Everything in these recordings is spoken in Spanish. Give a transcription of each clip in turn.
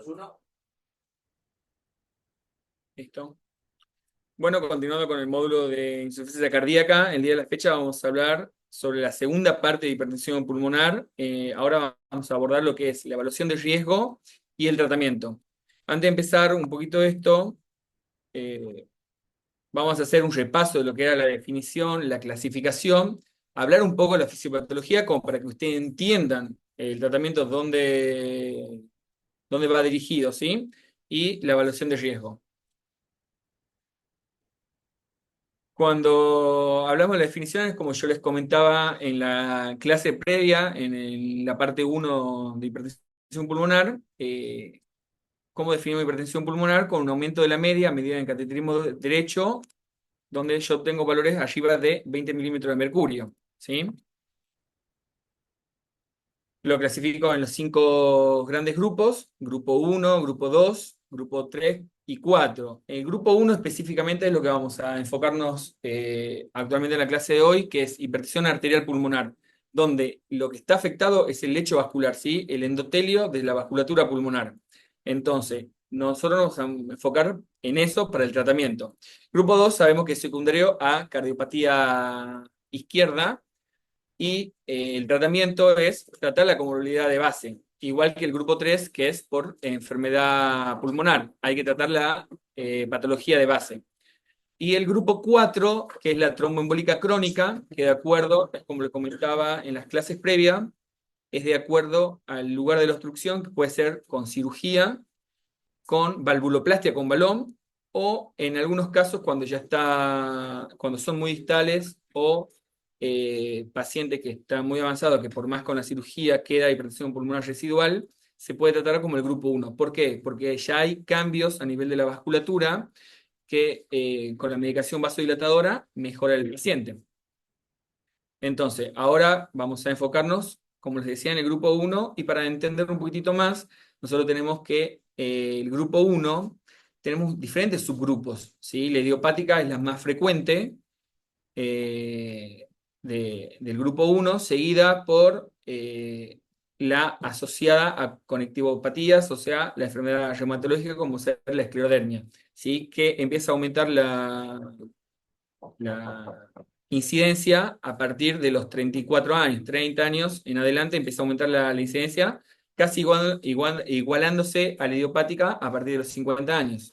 1. Listo. Bueno, continuando con el módulo de insuficiencia cardíaca, el día de la fecha vamos a hablar sobre la segunda parte de hipertensión pulmonar. Ahora vamos a abordar lo que es la evaluación de riesgo y el tratamiento. Antes de empezar un poquito esto, eh, vamos a hacer un repaso de lo que era la definición, la clasificación, hablar un poco de la fisiopatología como para que ustedes entiendan el tratamiento dónde va dirigido, ¿sí? Y la evaluación de riesgo. Cuando hablamos de las definiciones, como yo les comentaba en la clase previa, en la parte uno de hipertensión pulmonar, ¿cómo definimos hipertensión pulmonar? Con un aumento de la media, medida en cateterismo derecho, donde yo tengo valores arriba de 20 milímetros de mercurio, ¿sí? Lo clasifico en los 5 grandes grupos: grupo uno, grupo 2, grupo 3 y 4. El grupo uno específicamente es lo que vamos a enfocarnos actualmente en la clase de hoy, que es hipertensión arterial pulmonar, donde lo que está afectado es el lecho vascular, ¿sí? El endotelio de la vasculatura pulmonar. Entonces, nosotros nos vamos a enfocar en eso para el tratamiento. Grupo 2 sabemos que es secundario a cardiopatía izquierda, y el tratamiento es tratar la comorbilidad de base, igual que el grupo 3 que es por enfermedad pulmonar. Hay que tratar la patología de base. Y el grupo 4 que es la tromboembólica crónica, que de acuerdo, como le comentaba en las clases previas, es de acuerdo al lugar de la obstrucción, que puede ser con cirugía, con valvuloplastia con balón, o en algunos casos cuando son muy distales, o pacientes que están muy avanzados, que por más con la cirugía queda hipertensión pulmonar residual, se puede tratar como el grupo uno. ¿Por qué? Porque ya hay cambios a nivel de la vasculatura que con la medicación vasodilatadora mejora el paciente. Entonces, ahora vamos a enfocarnos, como les decía, en el grupo uno, y para entender un poquitito más, nosotros tenemos que el grupo uno tenemos diferentes subgrupos, ¿sí? La idiopática es la más frecuente eh, del grupo uno, seguida por la asociada a conectivopatías, o sea, la enfermedad reumatológica como ser la esclerodermia, ¿sí? Que empieza a aumentar la incidencia a partir de los 34 años, 30 años en adelante empieza a aumentar la incidencia, casi igualándose a la idiopática a partir de los 50 años.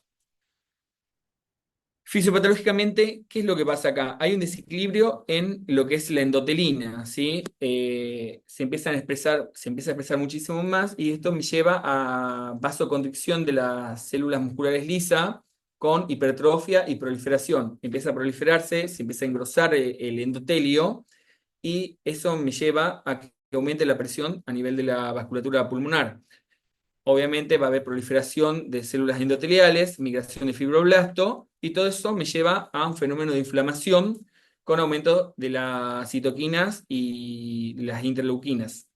Fisiopatológicamente, ¿qué es lo que pasa acá? Hay un desequilibrio en lo que es la endotelina, ¿sí? Se empieza a expresar muchísimo más, y esto me lleva a vasoconstricción de las células musculares lisas con hipertrofia y proliferación. Empieza a proliferarse, se empieza a engrosar el endotelio, y eso me lleva a que aumente la presión a nivel de la vasculatura pulmonar. Obviamente va a haber proliferación de células endoteliales, migración de fibroblasto, y todo eso me lleva a un fenómeno de inflamación con aumento de las citoquinas y las interleuquinas.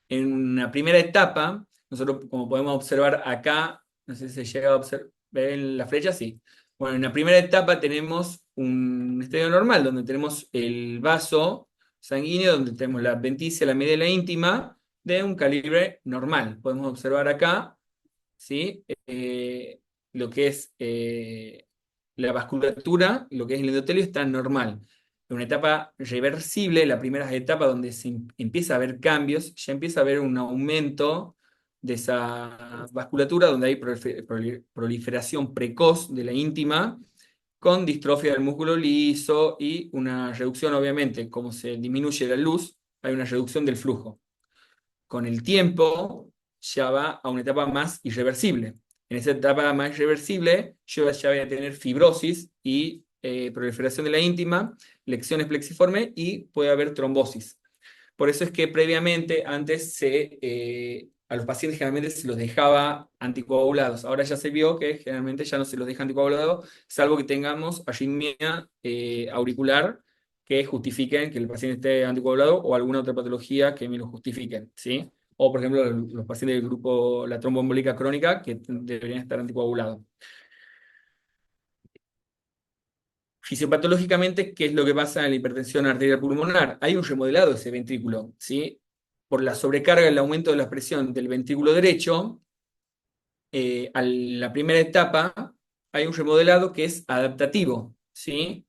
En una primera etapa, nosotros, como podemos observar acá, no sé si se llega a ver en la flecha, sí. Bueno, en la primera etapa tenemos un estadio normal, donde tenemos el vaso sanguíneo, donde tenemos la adventicia, la media y la íntima, de un calibre normal. Podemos observar acá, ¿sí? Lo que es la vasculatura, lo que es el endotelio, está normal. En una etapa reversible, la primera etapa donde empieza a haber cambios, ya empieza a haber un aumento de esa vasculatura, donde hay proliferación precoz de la íntima, con distrofia del músculo liso y una reducción, obviamente, como se disminuye la luz, hay una reducción del flujo. Con el tiempo ya va a una etapa más irreversible. En esa etapa más irreversible yo ya voy a tener fibrosis y proliferación de la íntima, lecciones plexiformes, y puede haber trombosis. Por eso es que previamente, antes a los pacientes generalmente se los dejaba anticoagulados. Ahora ya se vio que generalmente ya no se los deja anticoagulados, salvo que tengamos arritmia auricular que justifiquen que el paciente esté anticoagulado, o alguna otra patología que me lo justifiquen, ¿sí? O, por ejemplo, los pacientes del grupo, la tromboembólica crónica, que deberían estar anticoagulados. Fisiopatológicamente, ¿qué es lo que pasa en la hipertensión arterial pulmonar? Hay un remodelado de ese ventrículo, ¿sí? Por la sobrecarga, el aumento de la presión del ventrículo derecho, a la primera etapa hay un remodelado que es adaptativo, ¿sí?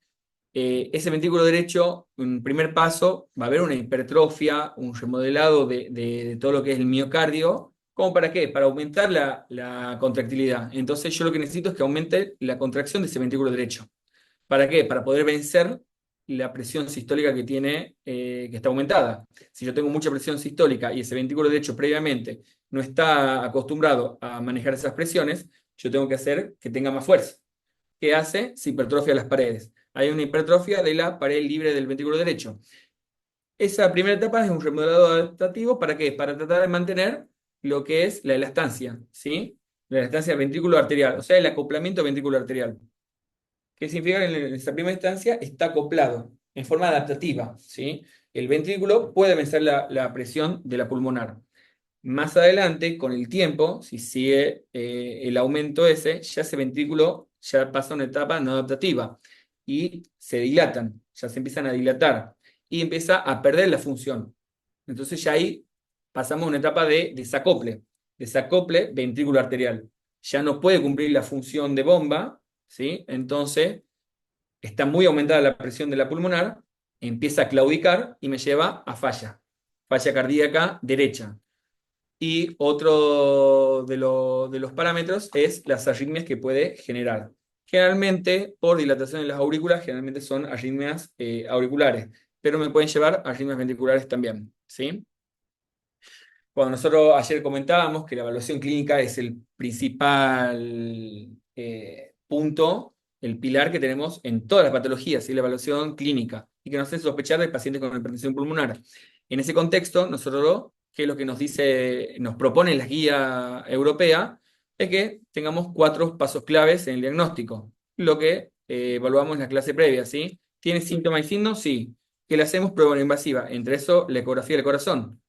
Ese ventrículo derecho, un primer paso, va a haber una hipertrofia, un remodelado de todo lo que es el miocardio. ¿Cómo para qué? Para aumentar la contractilidad. Entonces yo lo que necesito es que aumente la contracción de ese ventrículo derecho. ¿Para qué? Para poder vencer la presión sistólica que tiene, que está aumentada. Si yo tengo mucha presión sistólica y ese ventrículo derecho previamente no está acostumbrado a manejar esas presiones, yo tengo que hacer que tenga más fuerza. ¿Qué hace? Se hipertrofia las paredes. Hay una hipertrofia de la pared libre del ventrículo derecho. Esa primera etapa es un remodelado adaptativo. ¿Para qué? Para tratar de mantener lo que es la elastancia, ¿sí? La elastancia ventrículo arterial, o sea, el acoplamiento ventrículo arterial. ¿Qué significa que en esa primera instancia está acoplado en forma adaptativa, ¿sí? El ventrículo puede vencer la presión de la pulmonar. Más adelante, con el tiempo, si sigue el aumento ese, ya ese ventrículo ya pasa a una etapa no adaptativa y se dilatan, ya se empiezan a dilatar y empieza a perder la función. Entonces ya ahí pasamos a una etapa de desacople ventrículo arterial. Ya no puede cumplir la función de bomba, ¿sí? Entonces está muy aumentada la presión de la pulmonar, empieza a claudicar y me lleva a falla cardíaca derecha. Y otro de los parámetros es las arritmias que puede generar. Generalmente, por dilatación de las aurículas, generalmente son arritmias auriculares, pero me pueden llevar a arritmias ventriculares también, ¿sí? Cuando nosotros ayer comentábamos que la evaluación clínica es el principal punto, el pilar que tenemos en todas las patologías, ¿sí? La evaluación clínica, y que nos hace sospechar de pacientes con hipertensión pulmonar. En ese contexto, nosotros, ¿qué es lo que nos dice, nos propone la guía europea? Es que tengamos 4 pasos claves en el diagnóstico, lo que evaluamos en la clase previa, ¿sí? ¿Tiene síntomas y signos? Sí. ¿Qué le hacemos? Prueba no invasiva. Entre eso, la ecografía del corazón.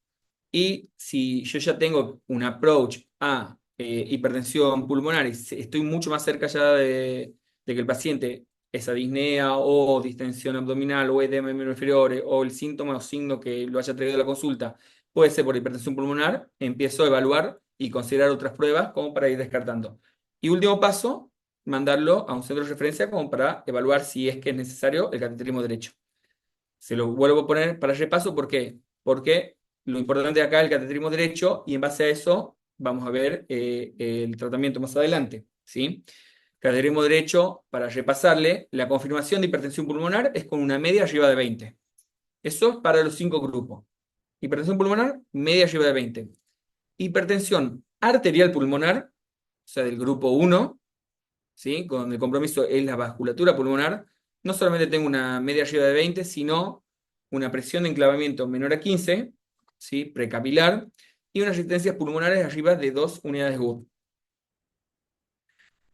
Y si yo ya tengo un approach a hipertensión pulmonar y estoy mucho más cerca ya de que el paciente esa disnea o distensión abdominal o edema en miembros inferiores o el síntoma o signo que lo haya traído a la consulta puede ser por hipertensión pulmonar, empiezo a evaluar y considerar otras pruebas como para ir descartando. Y último paso, mandarlo a un centro de referencia como para evaluar si es que es necesario el cateterismo derecho. Se lo vuelvo a poner para repaso, ¿por qué? Porque lo importante acá es el cateterismo derecho y en base a eso vamos a ver el tratamiento más adelante, ¿sí? Cateterismo derecho, para repasarle, la confirmación de hipertensión pulmonar es con una media arriba de 20. Eso es para los 5 grupos. Hipertensión pulmonar, media arriba de 20. Hipertensión arterial pulmonar, o sea, del grupo 1, ¿sí? Con el compromiso es la vasculatura pulmonar, no solamente tengo una media arriba de 20, sino una presión de enclavamiento menor a 15, ¿sí? Precapilar, y unas resistencias pulmonares arriba de 2 unidades Wood.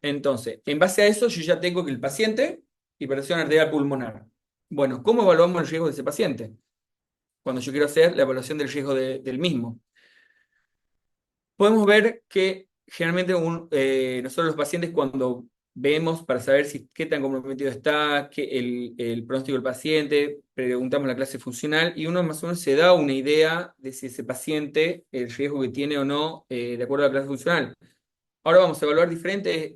Entonces, en base a eso, yo ya tengo que el paciente, hipertensión arterial pulmonar. Bueno, ¿cómo evaluamos el riesgo de ese paciente? Cuando yo quiero hacer la evaluación del riesgo del mismo. Podemos ver que generalmente nosotros los pacientes cuando vemos para saber si qué tan comprometido está, el pronóstico del paciente, preguntamos la clase funcional y uno más o menos se da una idea de si ese paciente, el riesgo que tiene o no, de acuerdo a la clase funcional. Ahora vamos a evaluar diferentes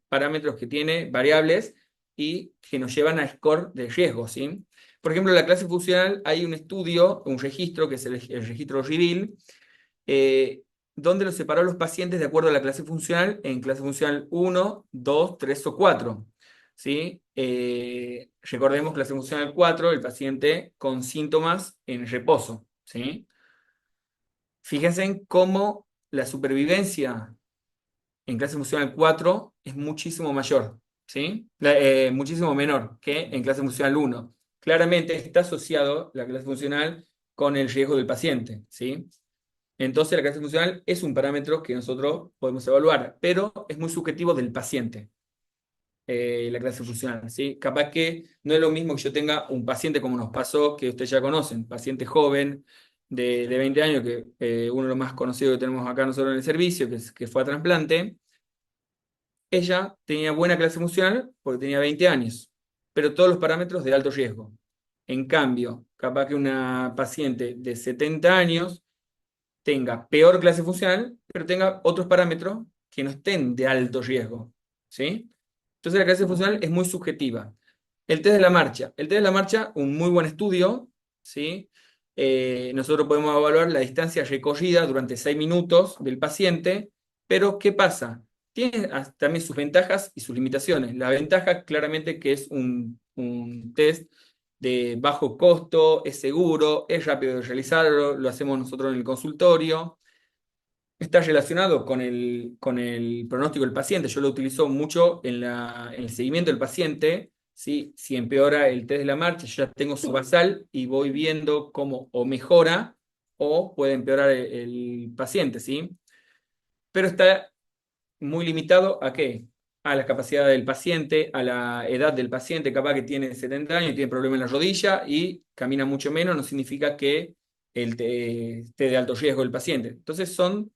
parámetros que tiene, variables, y que nos llevan a score de riesgo, ¿sí? Por ejemplo, en la clase funcional hay un estudio, un registro, que es el registro REVEAL, eh, donde los separó a los pacientes de acuerdo a la clase funcional en clase funcional 1, 2, 3 o 4. ¿Sí? Recordemos clase funcional 4, el paciente con síntomas en reposo. ¿Sí? Fíjense en cómo la supervivencia en clase funcional 4 es muchísimo mayor, ¿sí? Muchísimo menor que en clase funcional 1. Claramente está asociado la clase funcional con el riesgo del paciente, ¿sí? Entonces, la clase funcional es un parámetro que nosotros podemos evaluar, pero es muy subjetivo del paciente, la clase funcional, ¿sí? Capaz que no es lo mismo que yo tenga un paciente como nos pasó, que ustedes ya conocen, paciente joven de 20 años, que uno de los más conocidos que tenemos acá nosotros en el servicio, que fue a trasplante. Ella tenía buena clase funcional porque tenía 20 años, pero todos los parámetros de alto riesgo. En cambio, capaz que una paciente de 70 años tenga peor clase funcional, pero tenga otros parámetros que no estén de alto riesgo, ¿sí? Entonces la clase funcional es muy subjetiva. El test de la marcha. El test de la marcha, un muy buen estudio, ¿sí? Nosotros podemos evaluar la distancia recorrida durante 6 minutos del paciente, pero ¿qué pasa? Tiene también sus ventajas y sus limitaciones. La ventaja claramente que es un test de bajo costo, es seguro, es rápido de realizarlo, lo hacemos nosotros en el consultorio. Está relacionado con el pronóstico del paciente. Yo lo utilizo mucho en el seguimiento del paciente. ¿Sí? Si empeora el test de la marcha, yo ya tengo su basal y voy viendo cómo o mejora o puede empeorar el paciente. ¿Sí? Pero está muy limitado ¿a qué? A la capacidad del paciente, a la edad del paciente, capaz que tiene 70 años y tiene problema en la rodilla y camina mucho menos, no significa que esté de alto riesgo el paciente. Entonces son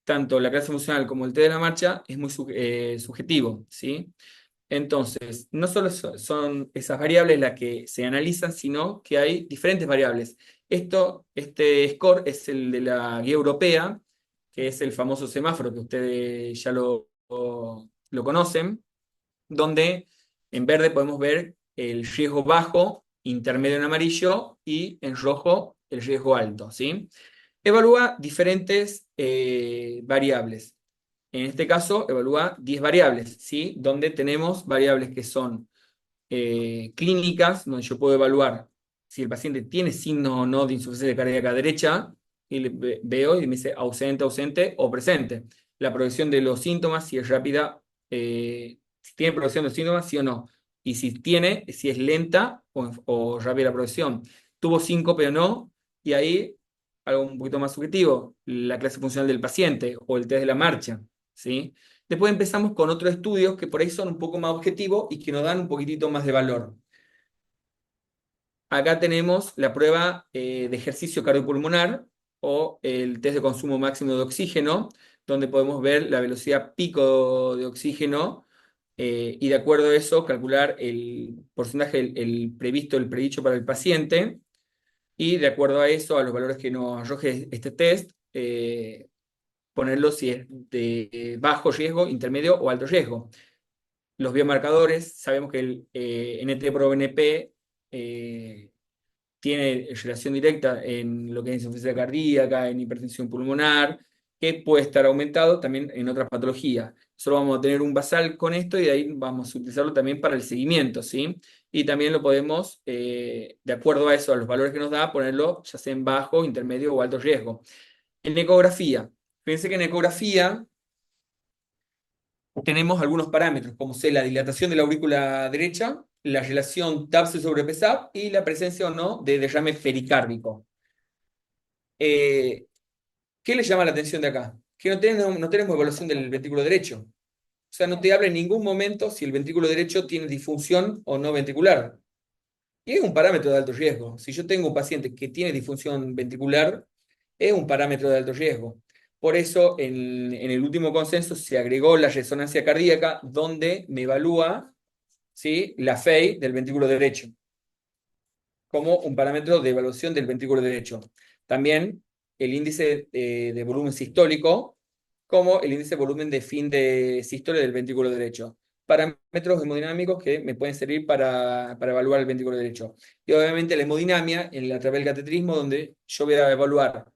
tanto la clase funcional como el test de la marcha es muy subjetivo, ¿sí? Entonces, no solo son esas variables las que se analizan, sino que hay diferentes variables. Este score es el de la guía europea, que es el famoso semáforo que ustedes ya lo conocen, donde en verde podemos ver el riesgo bajo, intermedio en amarillo y en rojo el riesgo alto, ¿sí? Evalúa diferentes variables. En este caso, evalúa 10 variables, ¿sí? Donde tenemos variables que son clínicas, donde yo puedo evaluar si el paciente tiene signo o no de insuficiencia cardíaca derecha, y veo y me dice ausente, ausente o presente. La progresión de los síntomas, si es rápida, si tiene progresión de los síntomas, sí o no. Y si es lenta o rápida la progresión. Tuvo síncope o no, y ahí algo un poquito más subjetivo, la clase funcional del paciente o el test de la marcha, ¿sí? Después empezamos con otros estudios que por ahí son un poco más objetivos y que nos dan un poquitito más de valor. Acá tenemos la prueba de ejercicio cardiopulmonar o el test de consumo máximo de oxígeno, donde podemos ver la velocidad pico de oxígeno y de acuerdo a eso calcular el porcentaje, el previsto, el predicho para el paciente y de acuerdo a eso, a los valores que nos arroje este test, ponerlo si es de bajo riesgo, intermedio o alto riesgo. Los biomarcadores, sabemos que el NT-proBNP tiene relación directa en lo que es insuficiencia cardíaca, en hipertensión pulmonar, que puede estar aumentado también en otras patologías. Solo vamos a tener un basal con esto y de ahí vamos a utilizarlo también para el seguimiento, ¿sí? Y también lo podemos, de acuerdo a eso, a los valores que nos da, ponerlo ya sea en bajo, intermedio o alto riesgo. En ecografía, fíjense que en ecografía tenemos algunos parámetros, como la dilatación de la aurícula derecha, la relación TAPSE sobre PSAP y la presencia o no de derrame pericárdico. Eh, ¿Qué le llama la atención de acá? Que no tenemos evaluación del ventrículo derecho. O sea, no te habla en ningún momento si el ventrículo derecho tiene disfunción o no ventricular. Y es un parámetro de alto riesgo. Si yo tengo un paciente que tiene disfunción ventricular, es un parámetro de alto riesgo. Por eso, en el último consenso se agregó la resonancia cardíaca, donde me evalúa, ¿sí?, la FEI del ventrículo derecho, como un parámetro de evaluación del ventrículo derecho. También el índice de volumen sistólico, como el índice de volumen de fin de sístole del ventrículo derecho. Parámetros hemodinámicos que me pueden servir para evaluar el ventrículo derecho. Y obviamente la hemodinamia a través del catetrismo, donde yo voy a evaluar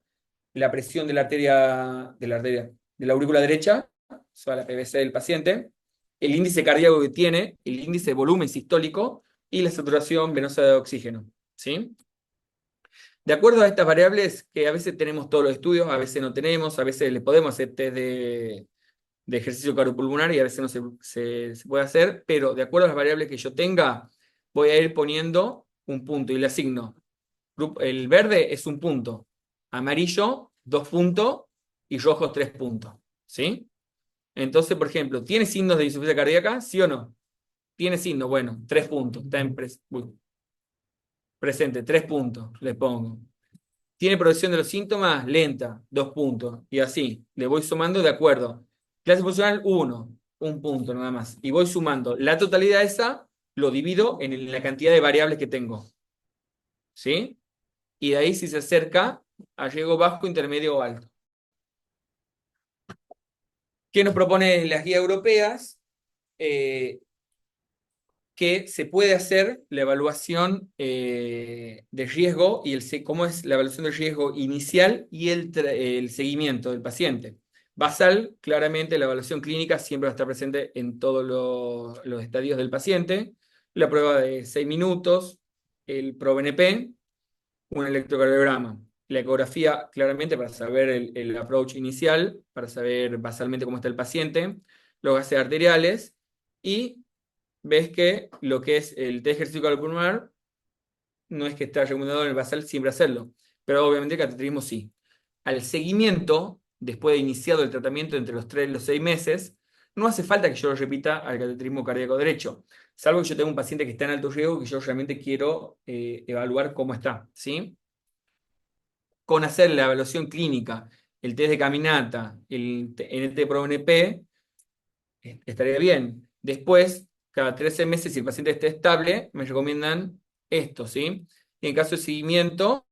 la presión de la aurícula derecha, o sea, la PVC del paciente, el índice cardíaco que tiene, el índice de volumen sistólico y la saturación venosa de oxígeno, ¿sí? De acuerdo a estas variables, que a veces tenemos todos los estudios, a veces no tenemos, a veces le podemos hacer test de ejercicio cardiopulmonar y a veces no se puede hacer, pero de acuerdo a las variables que yo tenga, voy a ir poniendo un punto y le asigno. El verde es un punto, amarillo 2 puntos y rojo 3 puntos, ¿sí? Entonces, por ejemplo, ¿tiene signos de insuficiencia cardíaca? ¿Sí o no? Tiene signos, bueno, 3 puntos, está presente, 3 puntos, le pongo. ¿Tiene progresión de los síntomas? Lenta, 2 puntos. Y así, le voy sumando de acuerdo. Clase funcional, 1, un punto nada más. Y voy sumando la totalidad esa, lo divido en la cantidad de variables que tengo. ¿Sí? y de ahí si se acerca a riesgo bajo, intermedio o alto. ¿Qué nos propone las guías europeas? Que se puede hacer la evaluación de riesgo y cómo es la evaluación de riesgo inicial y el seguimiento del paciente. Basal, claramente la evaluación clínica siempre va a estar presente en todos los estadios del paciente. La prueba de 6 minutos, el ProBNP, un electrocardiograma. La ecografía, claramente, para saber el approach inicial, para saber basalmente cómo está el paciente, los gases arteriales, y ves que lo que es el test ejercicio cardiopulmonar no es que está recomendado en el basal siempre hacerlo, pero obviamente el cateterismo sí. Al seguimiento, después de iniciado el tratamiento entre los 3 y los 6 meses, no hace falta que yo lo repita al cateterismo cardíaco derecho, salvo que yo tenga un paciente que está en alto riesgo que yo realmente quiero evaluar cómo está, ¿sí? Con hacer la evaluación clínica, el test de caminata, el NT-proBNP, estaría bien. Después, cada 13 meses, si el paciente está estable, me recomiendan esto, ¿sí? Y en caso de seguimiento,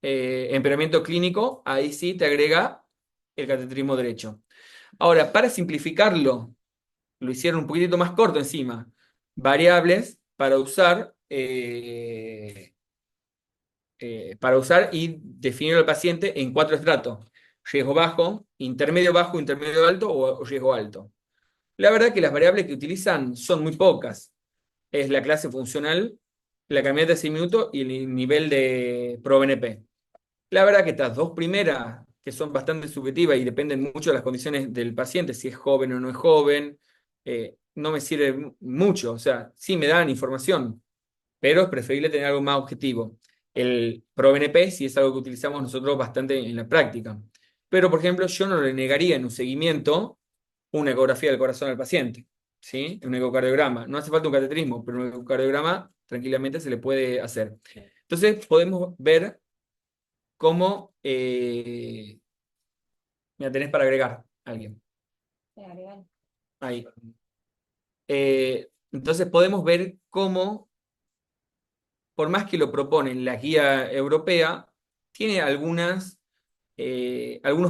empeoramiento clínico, ahí sí te agrega el cateterismo derecho. Ahora, para simplificarlo, lo hicieron un poquitito más corto encima. Variables para usar y definir al paciente en 4 estratos: riesgo bajo, intermedio alto o riesgo alto. La verdad que las variables que utilizan son muy pocas. Es la clase funcional, la caminata de 6 minutos y el nivel de ProBNP. La verdad que estas dos primeras, que son bastante subjetivas y dependen mucho de las condiciones del paciente, si es joven o no es joven, no me sirve mucho. O sea, sí me dan información, pero es preferible tener algo más objetivo. El ProBNP sí es algo que utilizamos nosotros bastante en la práctica. Pero, por ejemplo, yo no le negaría en un seguimiento una ecografía del corazón al paciente, ¿sí? Un ecocardiograma. No hace falta un cateterismo, pero un ecocardiograma tranquilamente se le puede hacer. Entonces, podemos ver cómo... mira, tenés para agregar a alguien. Ahí. Entonces, podemos ver cómo, por más que lo proponen la guía europea, tiene algunos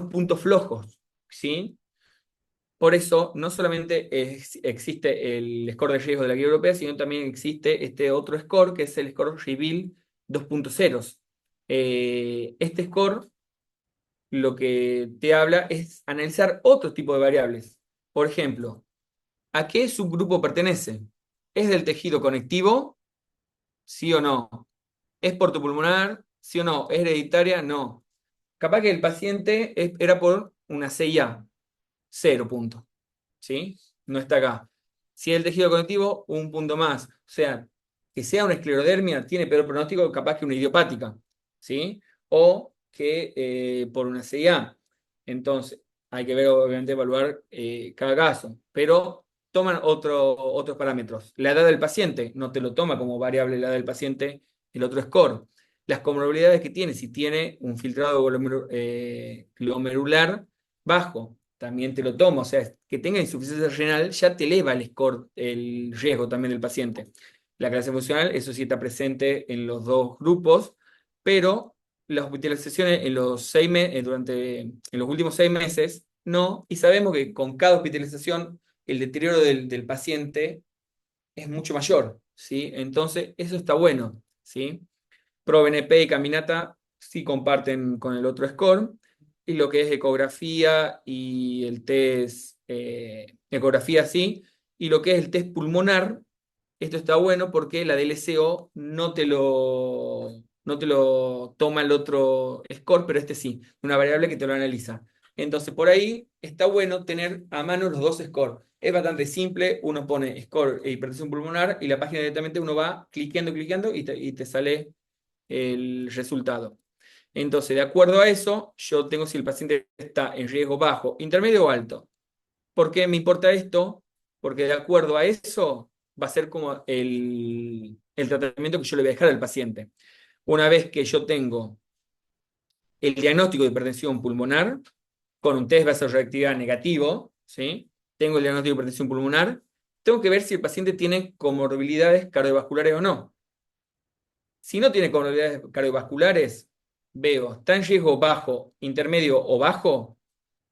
puntos flojos, ¿sí? Por eso, no solamente existe el score de riesgo de la guía europea, sino también existe este otro score, que es el score Reveal 2.0. Este score lo que te habla es analizar otro tipo de variables. Por ejemplo, ¿a qué subgrupo pertenece? ¿Es del tejido conectivo? ¿Sí o no? ¿Es portopulmonar? ¿Sí o no? ¿Es hereditaria? No. Capaz que el paciente era por una CIA, 0 puntos. ¿Sí? No está acá. Si es el tejido conectivo, un punto más. O sea, que sea una esclerodermia tiene peor pronóstico capaz que una idiopática, ¿sí? O que por una CIA. Entonces, hay que ver, obviamente, evaluar cada caso. Pero toman otros parámetros. La edad del paciente, no te lo toma como variable la edad del paciente, el otro score. Las comorbilidades que tiene, si tiene un filtrado glomerular bajo, también te lo toma. O sea, que tenga insuficiencia renal ya te eleva el score, el riesgo también del paciente. La clase funcional, eso sí está presente en los dos grupos, pero las hospitalizaciones en los últimos 6 meses, no, y sabemos que con cada hospitalización el deterioro del paciente es mucho mayor, ¿sí? Entonces, eso está bueno, ¿sí? ProBNP y caminata sí comparten con el otro score, y lo que es ecografía y el test, ecografía sí, y lo que es el test pulmonar, esto está bueno porque la DLCO no te lo toma el otro score, pero este sí, una variable que te lo analiza. Entonces, por ahí está bueno tener a mano los dos scores. Es bastante simple, uno pone score e hipertensión pulmonar y la página directamente uno va cliqueando y te sale el resultado. Entonces, de acuerdo a eso, yo tengo si el paciente está en riesgo bajo, intermedio o alto. ¿Por qué me importa esto? Porque de acuerdo a eso va a ser como el tratamiento que yo le voy a dejar al paciente. Una vez que yo tengo el diagnóstico de hipertensión pulmonar, con un test vasoreactividad negativo, ¿sí? Tengo el diagnóstico de hipertensión pulmonar, tengo que ver si el paciente tiene comorbilidades cardiovasculares o no. Si no tiene comorbilidades cardiovasculares, veo, está en riesgo bajo, intermedio o bajo,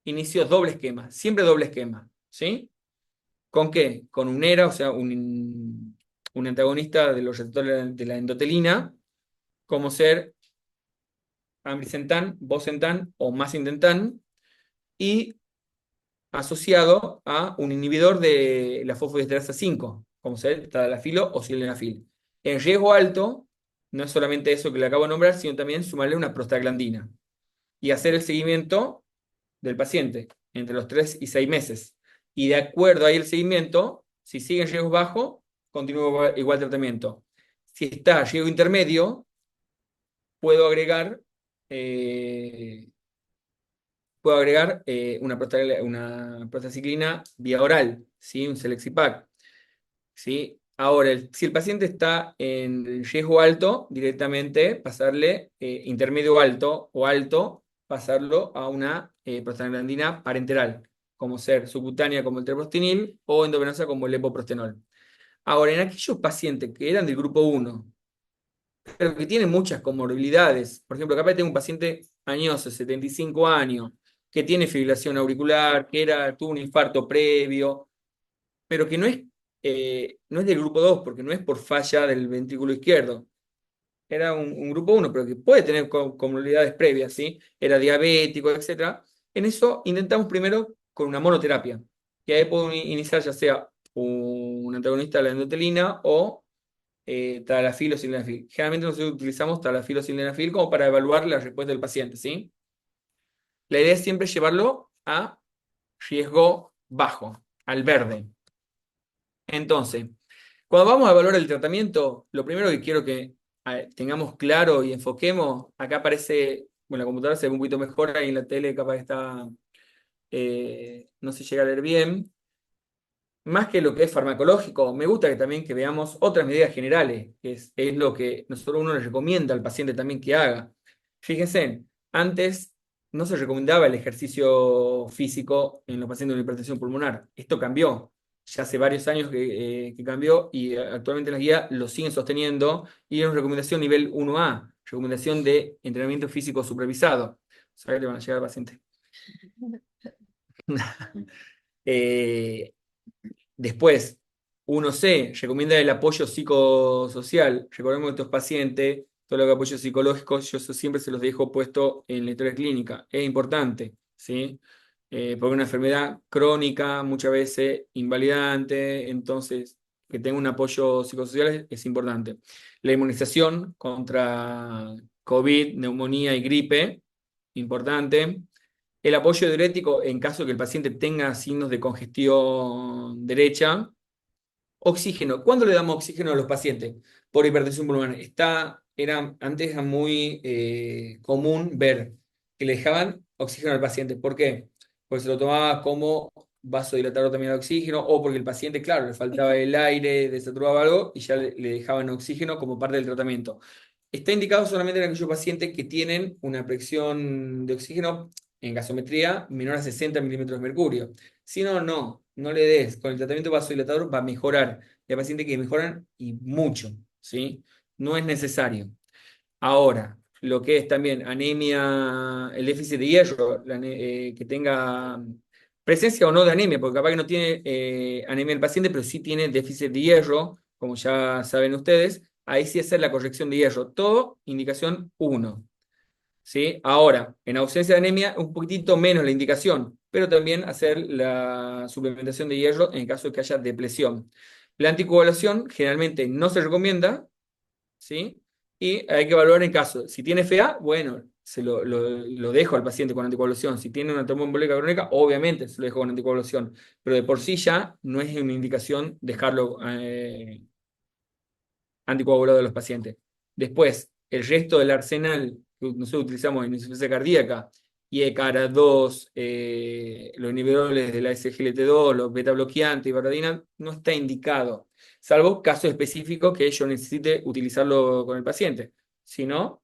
inicio doble esquema, siempre doble esquema, ¿sí? ¿Con qué? Con un ERA, o sea, un antagonista de los receptores de la endotelina, como ser ambrisentan, bosentan o masintentan, y asociado a un inhibidor de la fosfodiesterasa 5, como ser tadalafilo o sildenafil. En riesgo alto, no es solamente eso que le acabo de nombrar, sino también sumarle una prostaglandina y hacer el seguimiento del paciente entre los 3 y 6 meses. Y de acuerdo ahí el seguimiento, si sigue en riesgo bajo, continúa igual tratamiento. Si está en riesgo intermedio, puedo agregar eh, una prostacyclina vía oral, ¿sí? Un Celexipac, ¿sí? Ahora, si el paciente está en riesgo alto, directamente pasarle intermedio alto o alto, pasarlo a una prostaglandina parenteral, como ser subcutánea como el treprostinil o endovenosa como el lepoprostenol. Ahora, en aquellos pacientes que eran del grupo uno pero que tiene muchas comorbilidades. Por ejemplo, capaz tengo un paciente añoso, 75 años, que tiene fibrilación auricular, tuvo un infarto previo, pero que no es del grupo 2 porque no es por falla del ventrículo izquierdo. Era un grupo uno pero que puede tener comorbilidades previas, ¿sí? Era diabético, etcétera. En eso intentamos primero con una monoterapia, que ahí puedo iniciar ya sea un antagonista de la endotelina o tadalafil o sildenafil. Generalmente nosotros utilizamos tadalafil o sildenafil como para evaluar la respuesta del paciente, ¿sí? La idea es siempre llevarlo a riesgo bajo, al verde. Entonces, cuando vamos a evaluar el tratamiento, lo primero que quiero que tengamos claro y enfoquemos, acá aparece, bueno, la computadora se ve un poquito mejor, ahí en la tele capaz que está, no se llega a leer bien, más que lo que es farmacológico, me gusta que también que veamos otras medidas generales, que es lo que nosotros uno le recomienda al paciente también que haga. Fíjense, antes no se recomendaba el ejercicio físico en los pacientes con hipertensión pulmonar. Esto cambió. Ya hace varios años que cambió y actualmente las guías lo siguen sosteniendo y es una recomendación nivel 1A, recomendación de entrenamiento físico supervisado. O sea, que le van a llegar al paciente. Eh, Después, 1C, recomienda el apoyo psicosocial. Recordemos que estos pacientes, todo lo que apoyo psicológico, yo eso siempre se los dejo puesto en la historia clínica. Es importante, ¿sí? Porque es una enfermedad crónica, muchas veces invalidante, entonces que tenga un apoyo psicosocial es importante. La inmunización contra COVID, neumonía y gripe, importante. El apoyo diurético en caso de que el paciente tenga signos de congestión derecha. Oxígeno. ¿Cuándo le damos oxígeno a los pacientes por hipertensión pulmonar? Antes era muy común ver que le dejaban oxígeno al paciente. ¿Por qué? Porque se lo tomaba como vasodilatador también al oxígeno o porque el paciente, claro, le faltaba el aire, desaturaba algo y ya le dejaban oxígeno como parte del tratamiento. Está indicado solamente en aquellos pacientes que tienen una presión de oxígeno en gasometría menor a 60 milímetros de mercurio. Si no, no le des. Con el tratamiento vasodilatador va a mejorar. Hay pacientes que mejoran y mucho, ¿sí? No es necesario. Ahora, lo que es también anemia, el déficit de hierro, que tenga presencia o no de anemia, porque capaz que no tiene anemia el paciente, pero sí tiene déficit de hierro, como ya saben ustedes, ahí sí hacer la corrección de hierro. Todo indicación 1. ¿Sí? Ahora, en ausencia de anemia, un poquitito menos la indicación, pero también hacer la suplementación de hierro en caso de que haya depresión. La anticoagulación generalmente no se recomienda, ¿sí? Y hay que evaluar en caso. Si tiene FA, bueno, lo dejo al paciente con anticoagulación. Si tiene una tromboembólica crónica, obviamente se lo dejo con anticoagulación. Pero de por sí ya no es una indicación dejarlo anticoagulado de los pacientes. Después, el resto del arsenal que nosotros utilizamos en insuficiencia cardíaca, IECARA2, los inhibidores de la SGLT2, los beta bloqueantes y bardina, no está indicado, salvo casos específicos que yo necesite utilizarlo con el paciente. Si no,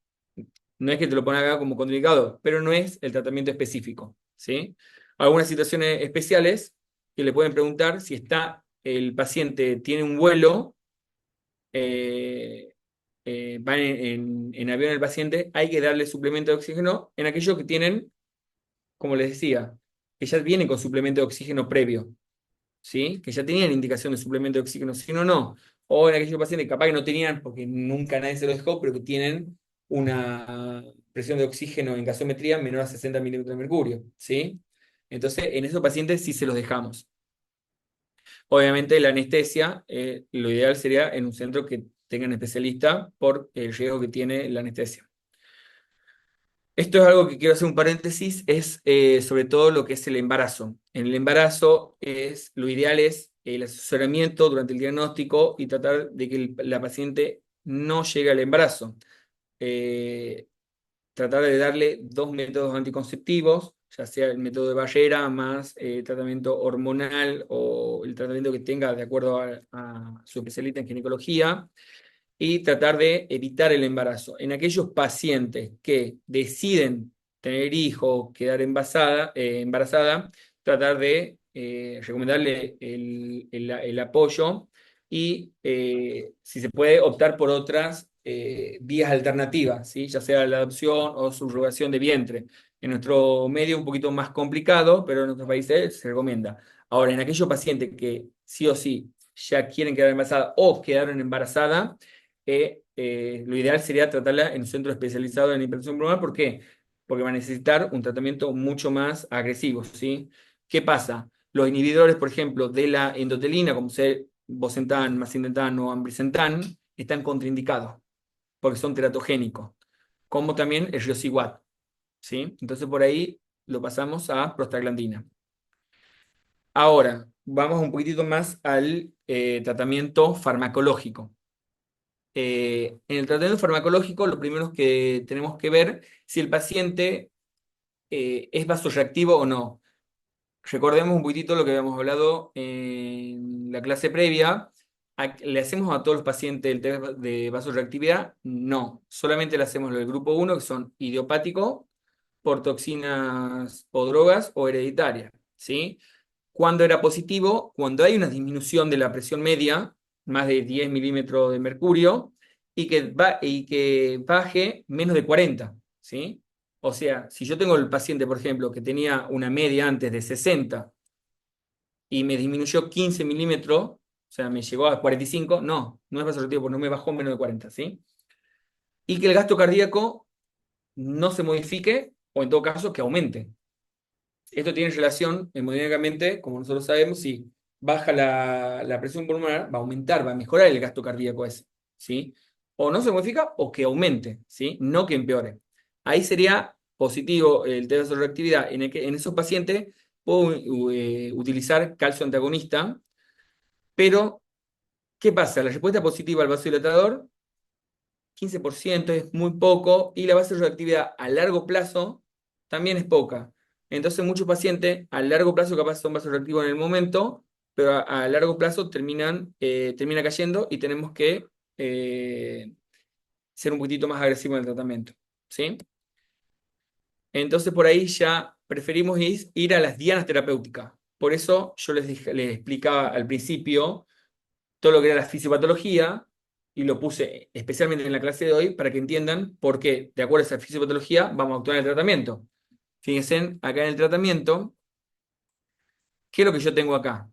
no es que te lo ponga acá como contraindicado, pero no es el tratamiento específico, ¿sí? Algunas situaciones especiales que le pueden preguntar si el paciente tiene un vuelo, eh, va en avión el paciente, hay que darle suplemento de oxígeno en aquellos que tienen, como les decía, que ya vienen con suplemento de oxígeno previo, ¿sí? Que ya tenían indicación de suplemento de oxígeno, si no, no. O en aquellos pacientes que capaz que no tenían, porque nunca nadie se lo dejó, pero que tienen una presión de oxígeno en gasometría menor a 60 milímetros de mercurio, ¿sí? Entonces, en esos pacientes sí se los dejamos. Obviamente, la anestesia, lo ideal sería en un centro que tengan especialista por el riesgo que tiene la anestesia. Esto es algo que quiero hacer un paréntesis, es sobre todo lo que es el embarazo. En el embarazo lo ideal es el asesoramiento durante el diagnóstico y tratar de que la paciente no llegue al embarazo. Eh, Tratar de darle dos métodos anticonceptivos, ya sea el método de barrera más tratamiento hormonal o el tratamiento que tenga de acuerdo a su especialista en ginecología y tratar de evitar el embarazo. En aquellos pacientes que deciden tener hijos, quedar embarazada, tratar de recomendarle el apoyo y, si se puede, optar por otras vías alternativas, ¿sí? Ya sea la adopción o subrogación de vientre. En nuestro medio un poquito más complicado, pero en otros países se recomienda. Ahora, en aquellos pacientes que sí o sí ya quieren quedar embarazada o quedaron embarazada, lo ideal sería tratarla en un centro especializado en hipertensión pulmonar. ¿Por qué? Porque va a necesitar un tratamiento mucho más agresivo, ¿sí? ¿Qué pasa? Los inhibidores, por ejemplo, de la endotelina, como ser bosentan, macitentan o ambrisentan, están contraindicados porque son teratogénicos, como también el riociguat, ¿sí? Entonces por ahí lo pasamos a prostaglandina. Ahora, vamos un poquitito más al tratamiento farmacológico. En el tratamiento farmacológico, lo primero que tenemos que ver si el paciente es vasoreactivo o no. Recordemos un poquitito lo que habíamos hablado en la clase previa. ¿Le hacemos a todos los pacientes el test de vasoreactividad? No, solamente le hacemos lo del grupo uno, que son idiopático, por toxinas o drogas o hereditarias, ¿sí? Cuando era positivo, cuando hay una disminución de la presión media, más de 10 milímetros de mercurio, y que baje menos de 40, ¿sí? O sea, si yo tengo el paciente, por ejemplo, que tenía una media antes de 60 y me disminuyó 15 milímetros, o sea, me llegó a 45, no es vasoactivo porque no me bajó menos de 40, ¿sí? Y que el gasto cardíaco no se modifique o en todo caso que aumente. Esto tiene relación hemodinámicamente, como nosotros sabemos, si baja la presión pulmonar, va a aumentar, va a mejorar el gasto cardíaco ese, ¿sí? O no se modifica o que aumente, ¿sí? No que empeore. Ahí sería positivo el test de reactividad. En esos pacientes puedo utilizar calcio antagonista, pero ¿qué pasa? La respuesta positiva al vasodilatador 15% es muy poco y la base de reactividad a largo plazo también es poca. Entonces muchos pacientes a largo plazo capaz son vasoreactivos en el momento, pero a largo plazo termina cayendo y tenemos que eh, ser un poquitito más agresivos en el tratamiento, ¿sí? Entonces por ahí ya preferimos ir a las dianas terapéuticas. Por eso yo les explicaba al principio todo lo que era la fisiopatología, y lo puse especialmente en la clase de hoy para que entiendan por qué, de acuerdo a esa fisiopatología, vamos a actuar en el tratamiento. Fíjense, acá en el tratamiento, ¿qué es lo que yo tengo acá?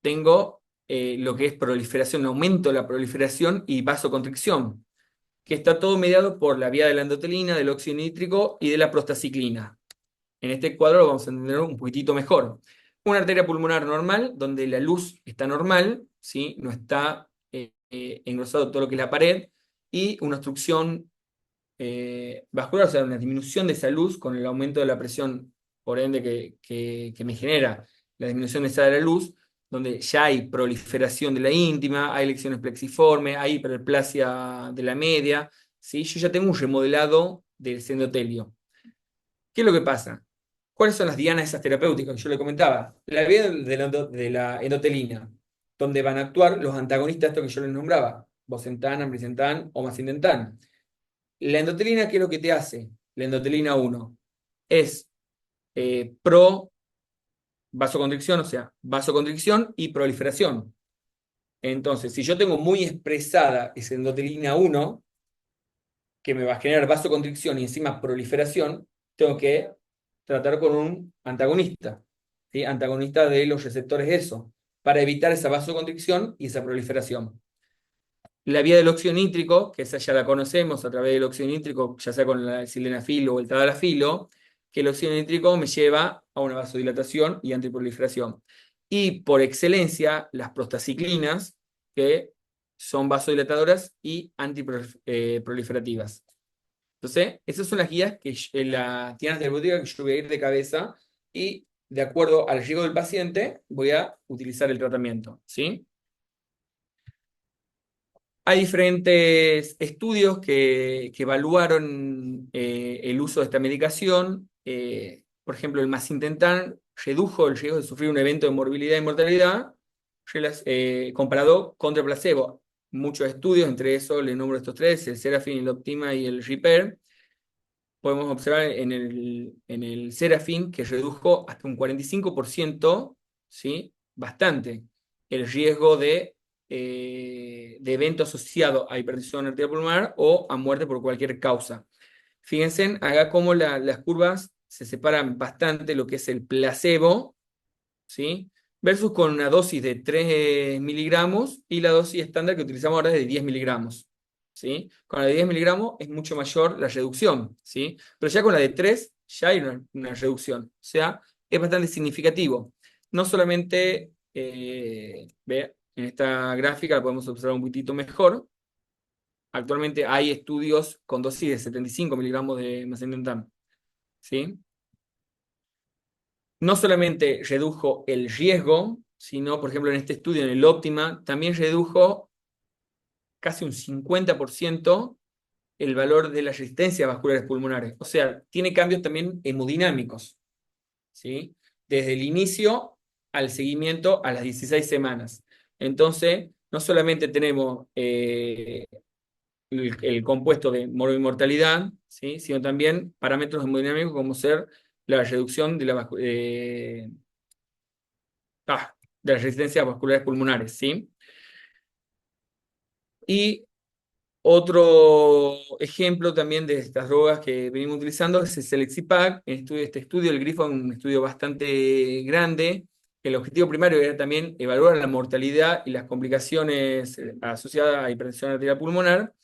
Tengo lo que es proliferación, aumento de la proliferación y vasoconstricción, que está todo mediado por la vía de la endotelina, del óxido nítrico y de la prostaciclina. En este cuadro lo vamos a entender un poquitito mejor. Una arteria pulmonar normal, donde la luz está normal, ¿sí? No está engrosado todo lo que es la pared, y una obstrucción vascular, o sea, una disminución de esa luz con el aumento de la presión, por ende, que me genera la disminución de esa de la luz, donde ya hay proliferación de la íntima, hay lesiones plexiformes, hay hiperplasia de la media, ¿sí? Yo ya tengo un remodelado del endotelio. ¿Qué es lo que pasa? ¿Cuáles son las dianas esas terapéuticas que yo le comentaba? La vía de la endotelina, donde van a actuar los antagonistas, estos que yo les nombraba, bosentan, ambrisentan o macitentan. La endotelina, ¿qué es lo que te hace? La endotelina uno es pro vasoconstricción, o sea, vasoconstricción y proliferación. Entonces, si yo tengo muy expresada esa endotelina 1, que me va a generar vasoconstricción y encima proliferación, tengo que tratar con un antagonista, ¿sí? Antagonista de los receptores ESO, para evitar esa vasoconstricción y esa proliferación. La vía del óxido nítrico, que esa ya la conocemos a través del óxido nítrico, ya sea con el sildenafilo o el tadalafilo, que el óxido nítrico me lleva a una vasodilatación y antiproliferación. Y por excelencia, las prostaciclinas, que son vasodilatadoras y antiproliferativas. Entonces, esas son las guías que la tienda terapéutica que yo voy a ir de cabeza y de acuerdo al riesgo del paciente voy a utilizar el tratamiento, ¿sí? Hay diferentes estudios que evaluaron el uso de esta medicación. Por ejemplo, el macitentan redujo el riesgo de sufrir un evento de morbilidad y mortalidad comparado contra el placebo. Muchos estudios, entre esos le nombro estos tres, el Serafin, el Optima y el Repair. Podemos observar en el Serafin que redujo hasta un 45%, ¿sí? Bastante, el riesgo de evento asociado a hipertensión arterial pulmonar o a muerte por cualquier causa. Fíjense acá cómo las curvas se separan bastante lo que es el placebo, ¿sí? Versus con una dosis de 3 miligramos y la dosis estándar que utilizamos ahora es de 10 miligramos, ¿sí? Con la de 10 miligramos es mucho mayor la reducción, ¿sí? Pero ya con la de 3 ya hay una reducción, o sea, es bastante significativo. No solamente, ve, en esta gráfica la podemos observar un poquitito mejor. Actualmente hay estudios con dosis de 75 miligramos de macitentan, ¿sí? No solamente redujo el riesgo, sino, por ejemplo, en este estudio, en el Optima, también redujo casi un 50% el valor de las resistencias vasculares pulmonares. O sea, tiene cambios también hemodinámicos, ¿sí? Desde el inicio al seguimiento a las 16 semanas. Entonces, no solamente tenemos el compuesto de morbimortalidad, ¿sí? Sino también parámetros hemodinámicos como ser la reducción de las resistencias vasculares pulmonares, ¿sí? Y otro ejemplo también de estas drogas que venimos utilizando es el Selexipag. Este estudio, el Grifo, es un estudio bastante grande. El objetivo primario era también evaluar la mortalidad y las complicaciones asociadas a hipertensión arterial pulmonar,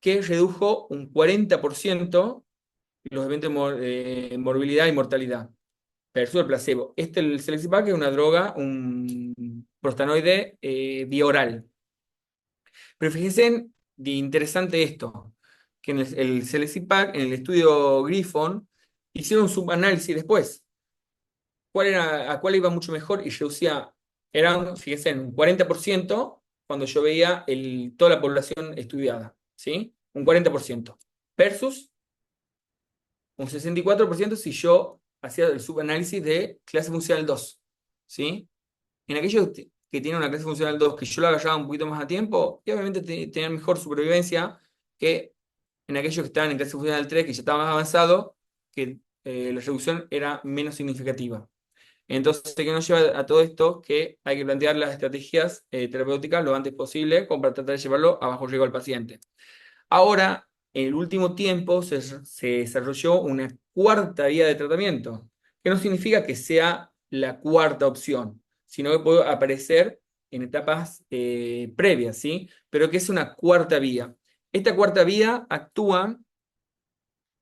que redujo un 40% los eventos de morbilidad y mortalidad versus el placebo. El Selexipag es una droga, un prostanoide bioral. Pero fíjense de interesante esto, que en el Selexipag, en el estudio Griffon, hicieron un subanálisis después. ¿A cuál iba mucho mejor? Y reducía, fíjense, en un 40% cuando yo veía toda la población estudiada, ¿sí? Un 40%. Versus un 64% si yo hacía el subanálisis de clase funcional 2, ¿sí? En aquellos que tienen una clase funcional 2 que yo lo agarraba un poquito más a tiempo, y obviamente tenían mejor supervivencia que en aquellos que estaban en clase funcional 3 que ya estaba más avanzado, que la reducción era menos significativa. Entonces, ¿qué nos lleva a todo esto? Que hay que plantear las estrategias terapéuticas lo antes posible como para tratar de llevarlo a bajo riesgo al paciente. Ahora, en el último tiempo, se desarrolló una cuarta vía de tratamiento, que no significa que sea la cuarta opción, sino que puede aparecer en etapas previas, ¿sí? Pero que es una cuarta vía. Esta cuarta vía actúa,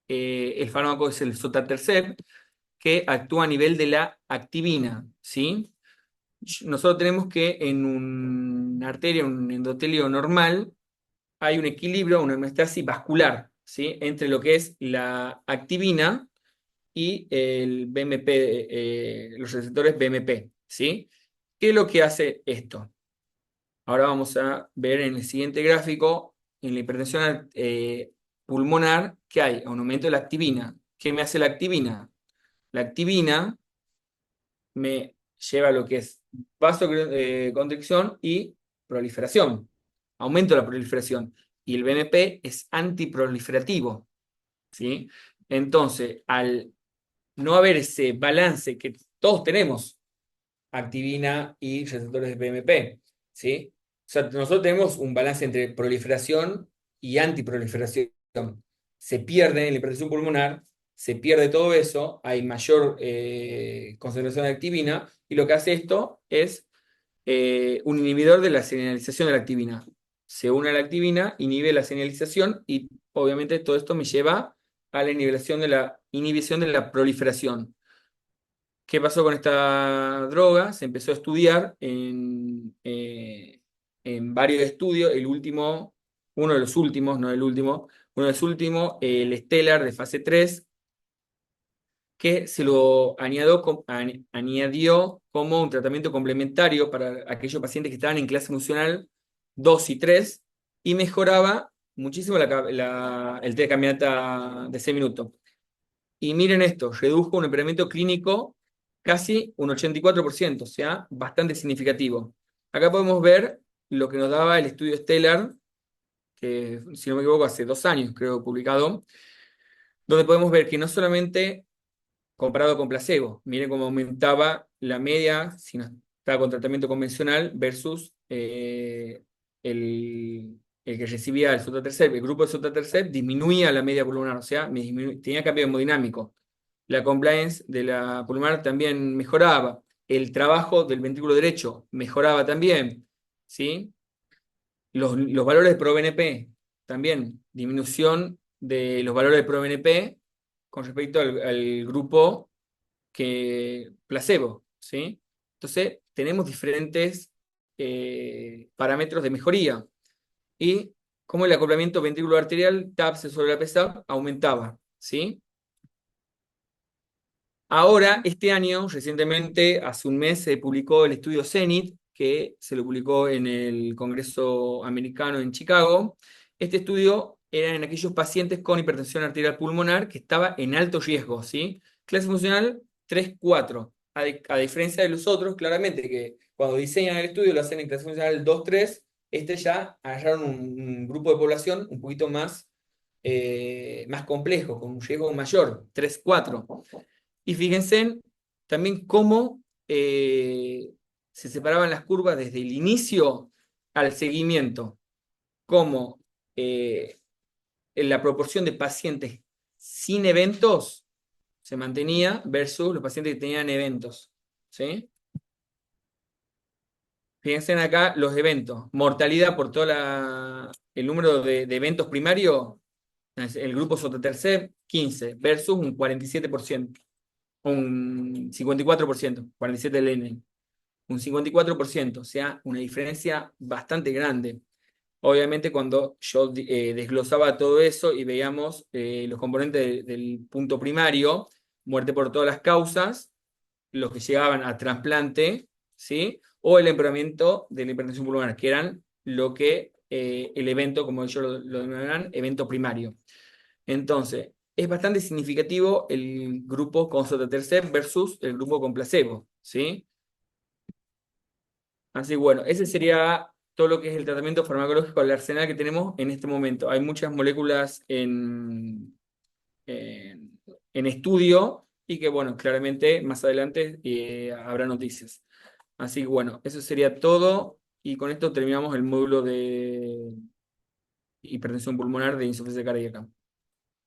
el fármaco es el sotatercept, que actúa a nivel de la activina, ¿sí? Nosotros tenemos que en una arteria, un endotelio normal, hay un equilibrio, una homeostasis vascular, ¿sí? Entre lo que es la activina y el BMP, los receptores BMP, ¿sí? ¿Qué es lo que hace esto? Ahora vamos a ver en el siguiente gráfico, en la hipertensión pulmonar, ¿qué hay? Un aumento de la activina. ¿Qué me hace la activina? La activina me lleva a lo que es vasoconstricción y proliferación. Aumento de la proliferación. Y el BMP es antiproliferativo, ¿sí? Entonces, al no haber ese balance que todos tenemos, activina y receptores de BMP, ¿sí? sea, nosotros tenemos un balance entre proliferación y antiproliferación. Se pierde en la hipertensión pulmonar, se pierde todo eso, hay mayor concentración de activina, y lo que hace esto es un inhibidor de la señalización de la activina. Se une a la activina, inhibe la señalización y obviamente todo esto me lleva a la inhibición de la proliferación. ¿Qué pasó con esta droga? Se empezó a estudiar en varios estudios. El último, uno de los últimos, no el último, uno de los últimos, el Stellar de fase 3, que se lo añadió como un tratamiento complementario para aquellos pacientes que estaban en clase funcional 2 y 3 y mejoraba muchísimo el test de caminata de 6 minutos. Y miren esto, redujo un empeoramiento clínico casi un 84%, o sea, bastante significativo. Acá podemos ver lo que nos daba el estudio Stellar, que si no me equivoco hace 2 años creo publicado, donde podemos ver que no solamente comparado con placebo, miren cómo aumentaba la media si no estaba con tratamiento convencional versus el que recibía el sotatercept. El grupo de sotatercept disminuía la media pulmonar, o sea, tenía cambio hemodinámico. La compliance de la pulmonar también mejoraba. El trabajo del ventrículo derecho mejoraba también. ¿Sí? Los valores de ProBNP, también disminución de los valores de ProBNP con respecto al grupo que placebo. ¿Sí? Entonces, tenemos diferentes parámetros de mejoría. Y como el acoplamiento ventrículo arterial, TAPS sobre la PSAP, aumentaba. ¿Sí? Ahora, este año, recientemente, hace un mes, se publicó el estudio Zenith, que se lo publicó en el Congreso Americano en Chicago. Este estudio era en aquellos pacientes con hipertensión arterial pulmonar que estaba en alto riesgo, ¿sí? Clase funcional 3-4. A diferencia de los otros, claramente que cuando diseñan el estudio lo hacen en clase funcional 2-3, este ya agarraron un grupo de población un poquito más complejo, con un riesgo mayor, 3-4. Y fíjense también cómo se separaban las curvas desde el inicio al seguimiento, cómo en la proporción de pacientes sin eventos se mantenía versus los pacientes que tenían eventos. ¿Sí? Fíjense acá los eventos. Mortalidad por todo el número de eventos primarios, el grupo sotatercept 15 versus un 47%. Un 54%, 47 LN, un 54%, o sea, una diferencia bastante grande. Obviamente cuando yo desglosaba todo eso y veíamos los componentes del punto primario, muerte por todas las causas, los que llegaban a trasplante, ¿sí? O el empeoramiento de la hipertensión pulmonar, que eran el evento, como ellos lo denominan, evento primario. Entonces, es bastante significativo el grupo con sotatercept versus el grupo con placebo, ¿sí? Así que bueno, ese sería todo lo que es el tratamiento farmacológico, el arsenal que tenemos en este momento. Hay muchas moléculas en estudio y que bueno, claramente más adelante habrá noticias. Así que bueno, eso sería todo y con esto terminamos el módulo de hipertensión pulmonar de insuficiencia cardíaca.